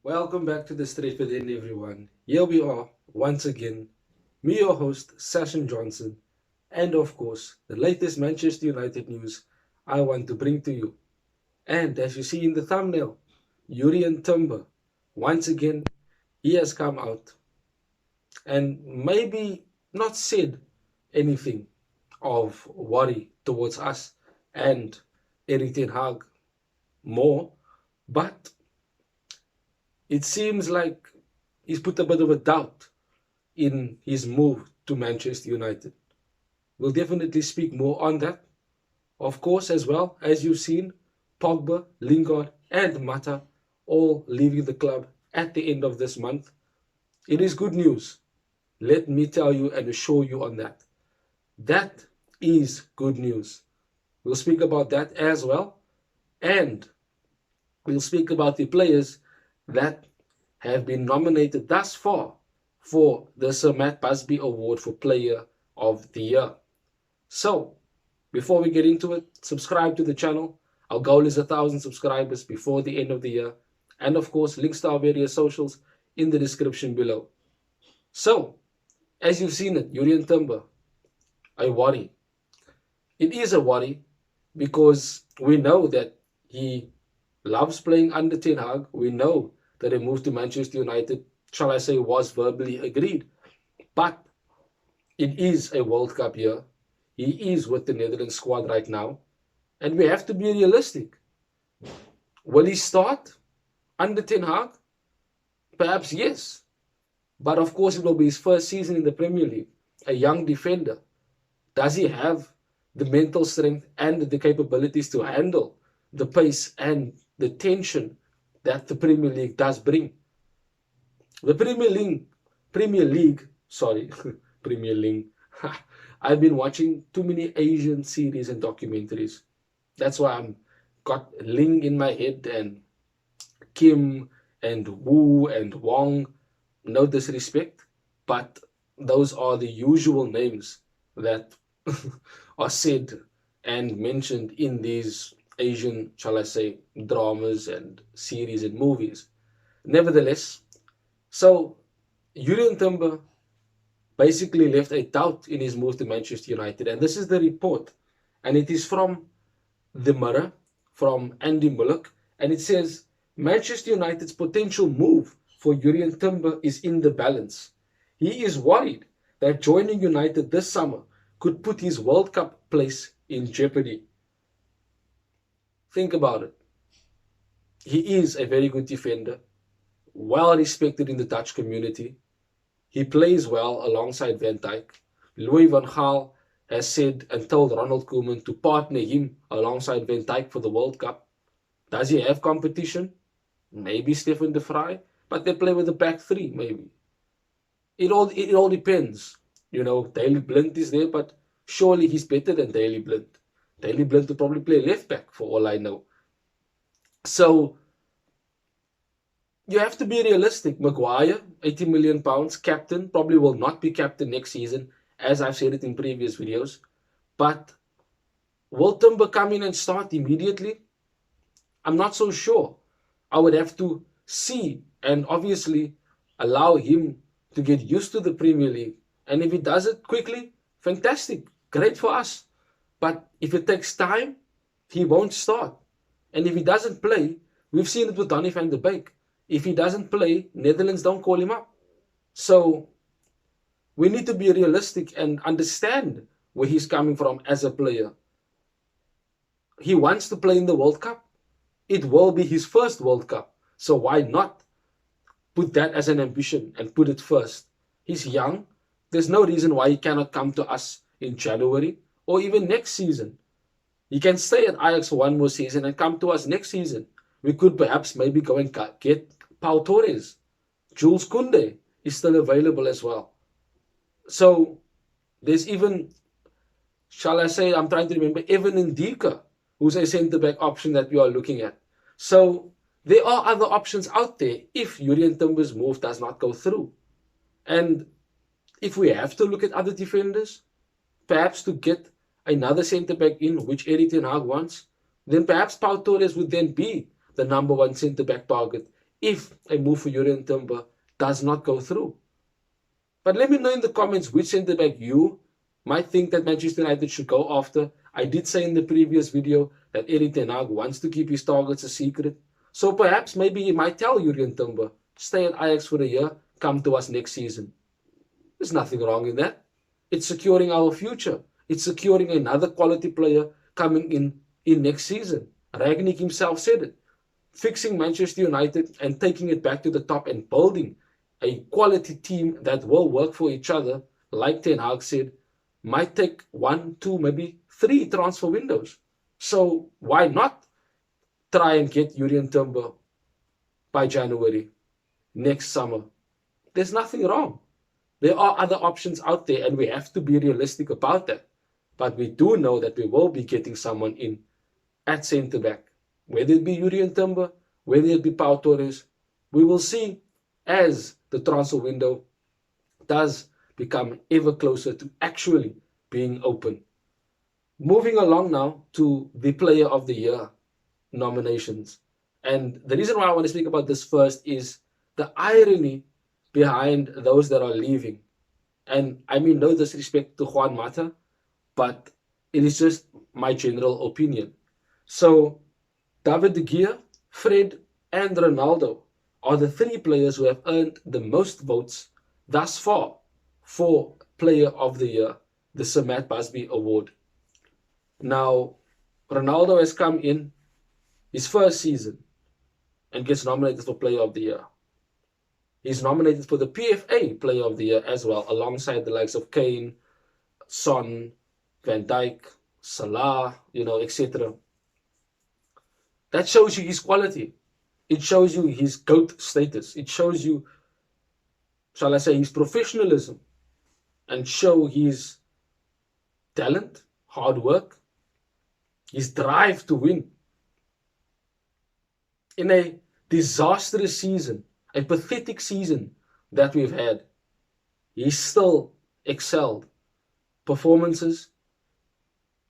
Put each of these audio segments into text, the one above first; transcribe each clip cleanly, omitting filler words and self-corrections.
Welcome back to the Straight Within, everyone. Here we are once again. Me, your host, Sashin Johnson, and of course, the latest Manchester United news I want to bring to you. And as you see in the thumbnail, Urian Timber, once again, he has come out and maybe not said anything of worry towards us and Erik Ten Hag more, but it seems like he's put a bit of a doubt in his move to Manchester United. We'll definitely speak more on that. Of course, as well, as you've seen, Pogba, Lingard, and Mata all leaving the club at the end of this month. It is good news. Let me tell you and assure you on that. That is good news. We'll speak about that as well. And we'll speak about the players that have been nominated thus far for the Sir Matt Busby Award for Player of the Year. So, before we get into it, subscribe to the channel. Our goal is 1,000 subscribers before the end of the year. And of course, links to our various socials in the description below. So, as you've seen it, Urian Timber, a worry. It is a worry because we know that he loves playing under Ten Hag. We know that a move to Manchester United, shall I say, was verbally agreed. But it is a World Cup year. He is with the Netherlands squad right now. And we have to be realistic. Will he start under Ten Hag? Perhaps yes. But of course it will be his first season in the Premier League. A young defender. Does he have the mental strength and the capabilities to handle the pace and the tension that the Premier League does bring? The Premier League, Premier League. I've been watching too many Asian series and documentaries. That's why I'm got Ling in my head and Kim and Wu and Wong. No disrespect, but those are the usual names that are said and mentioned in these Asian, shall I say, dramas and series and movies. Nevertheless, so Urian Timber basically left a doubt in his move to Manchester United. And this is the report. And it is from The Mirror, from Andy Mullock. And it says, Manchester United's potential move for Urian Timber is in the balance. He is worried that joining United this summer could put his World Cup place in jeopardy. Think about it. He is a very good defender, well respected in the Dutch community. He plays well alongside Van Dijk. Louis van Gaal has said and told Ronald Koeman to partner him alongside Van Dijk for the World Cup. Does he have competition? Maybe Stefan de Vrij, but they play with the back three, maybe. It all depends. You know, Daley Blind is there, but surely he's better than Daley Blind. Daley Blind will probably play left back for all I know. So you have to be realistic. Maguire, £80 million, captain, probably will not be captain next season, as I've said it in previous videos. But will Timber come in and start immediately? I'm not so sure. I would have to see and obviously allow him to get used to the Premier League. And if he does it quickly, fantastic, great for us. But if it takes time, he won't start. And if he doesn't play, we've seen it with Donny van der Beek. If he doesn't play, Netherlands don't call him up. So we need to be realistic and understand where he's coming from as a player. He wants to play in the World Cup. It will be his first World Cup. So why not put that as an ambition and put it first? He's young. There's no reason why he cannot come to us in January or even next season. He can stay at Ajax for one more season and come to us next season. We could perhaps maybe go and get Pau Torres. Jules Koundé is still available as well. So there's even, shall I say, I'm trying to remember, Evan Ndika, who's a centre-back option that we are looking at. So there are other options out there if Urian Timber's move does not go through. And if we have to look at other defenders, perhaps to get another centre-back in, which Erik Ten Hag wants, then perhaps Pau Torres would then be the number one centre-back target if a move for Jurgen Timber does not go through. But let me know in the comments which centre back you might think that Manchester United should go after. I did say in the previous video that Erik ten Hag wants to keep his targets a secret. So perhaps maybe he might tell Jurgen Timber, stay at Ajax for a year, come to us next season. There's nothing wrong in that. It's securing our future. It's securing another quality player coming in next season. Rangnick himself said it. Fixing Manchester United and taking it back to the top and building a quality team that will work for each other, like Ten Hag said, might take 1, 2, maybe 3 transfer windows. So why not try and get Jurgen Timber by January, next summer? There's nothing wrong. There are other options out there, and we have to be realistic about that. But we do know that we will be getting someone in at centre-back. Whether it be Jurgen Timber, whether it be Pau Torres, we will see as the transfer window does become ever closer to actually being open. Moving along now to the Player of the Year nominations. And the reason why I want to speak about this first is the irony behind those that are leaving. And I mean no disrespect to Juan Mata, but it is just my general opinion. So David de Gea, Fred, and Ronaldo are the 3 players who have earned the most votes thus far for Player of the Year, the Sir Matt Busby Award. Now, Ronaldo has come in his first season and gets nominated for Player of the Year. He's nominated for the PFA Player of the Year as well, alongside the likes of Kane, Son, Van Dijk, Salah, etc. That shows you his quality. It shows you his GOAT status. It shows you, shall I say, his professionalism, and show his talent, hard work, his drive to win. In a disastrous season, a pathetic season that we've had, he still excelled. Performances,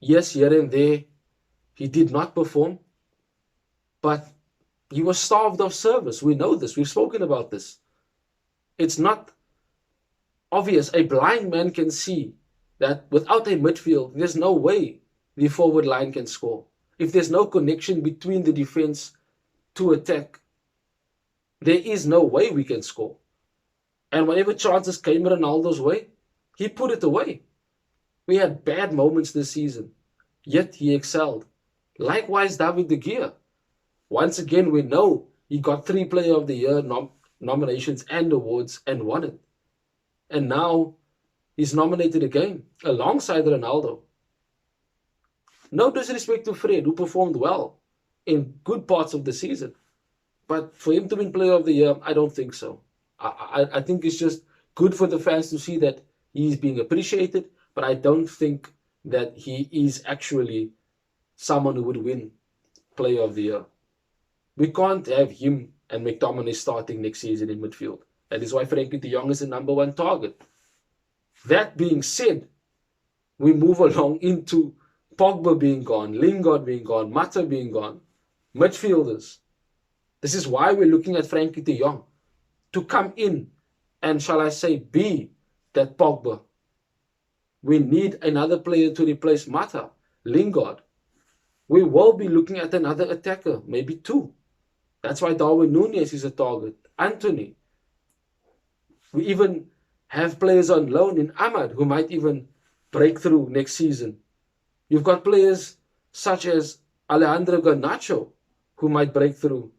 yes, here and there, he did not perform, but he was starved of service. We know this. We've spoken about this. It's not obvious. A blind man can see that without a midfield, there's no way the forward line can score. If there's no connection between the defense to attack, there is no way we can score. And whenever chances came Ronaldo's way, he put it away. We had bad moments this season, yet he excelled. Likewise, David de Gea. Once again, we know he got 3 Player of the Year nominations and awards and won it. And now he's nominated again, alongside Ronaldo. No disrespect to Fred, who performed well in good parts of the season. But for him to win Player of the Year, I don't think so. I think it's just good for the fans to see that he's being appreciated, but I don't think that he is actually someone who would win Player of the Year. We can't have him and McTominay starting next season in midfield. That is why Frankie de Jong is the #1 target. That being said, we move along into Pogba being gone, Lingard being gone, Mata being gone, midfielders. This is why we're looking at Frankie de Jong to come in and, shall I say, be that Pogba. We need another player to replace Mata, Lingard. We will be looking at another attacker, maybe 2. That's why Darwin Núñez is a target. Anthony. We even have players on loan in Ahmad who might even break through next season. You've got players such as Alejandro Garnacho who might break through.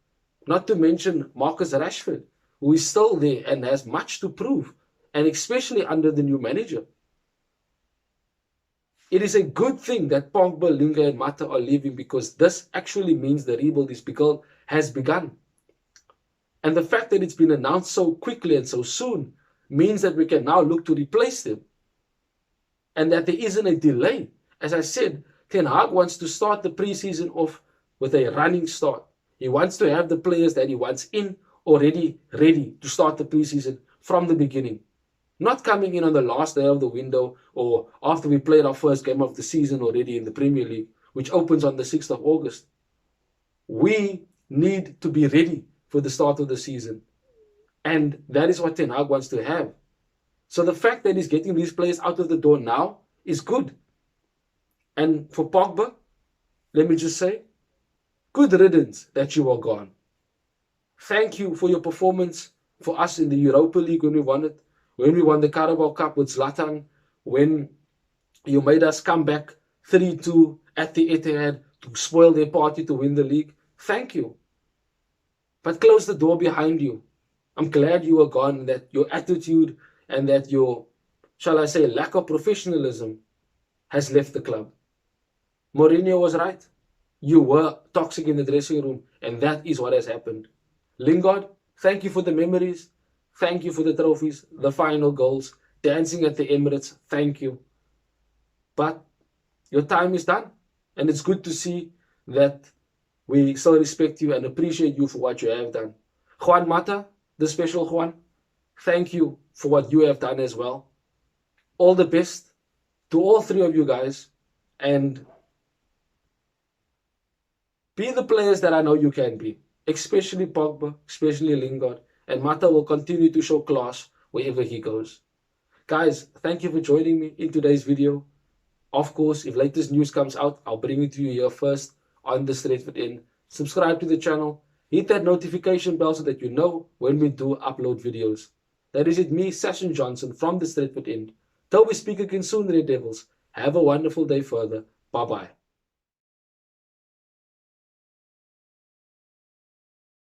Not to mention Marcus Rashford, who is still there and has much to prove, and especially under the new manager. It is a good thing that Pogba, Lingard, and Mata are leaving, because this actually means the rebuild has begun. And the fact that it's been announced so quickly and so soon means that we can now look to replace them. And that there isn't a delay. As I said, Ten Hag wants to start the preseason off with a running start. He wants to have the players that he wants in already ready to start the preseason from the beginning. Not coming in on the last day of the window or after we played our first game of the season already in the Premier League, which opens on the 6th of August. We need to be ready for the start of the season. And that is what Ten Hag wants to have. So the fact that he's getting these players out of the door now is good. And for Pogba, let me just say, good riddance that you are gone. Thank you for your performance for us in the Europa League when we won it, when we won the Carabao Cup with Zlatan, when you made us come back 3-2 at the Etihad to spoil their party to win the league. Thank you. But close the door behind you. I'm glad you are gone, that your attitude and that your, shall I say, lack of professionalism has left the club. Mourinho was right. You were toxic in the dressing room, and that is what has happened. Lingard, thank you for the memories. Thank you for the trophies, the final goals, dancing at the Emirates. Thank you. But your time is done, and it's good to see that we still respect you and appreciate you for what you have done. Juan Mata, the special Juan, thank you for what you have done as well. All the best to all three of you guys, and be the players that I know you can be, especially Pogba, especially Lingard, and Mata will continue to show class wherever he goes. Guys, thank you for joining me in today's video. Of course, if latest news comes out, I'll bring it to you here first on the Straightforward End. Subscribe to the channel, hit that notification bell so that you know when we do upload videos. That is it, me, Session Johnson from the Straightforward End. Till we speak again soon, Red Devils. Have a wonderful day further. Bye-bye.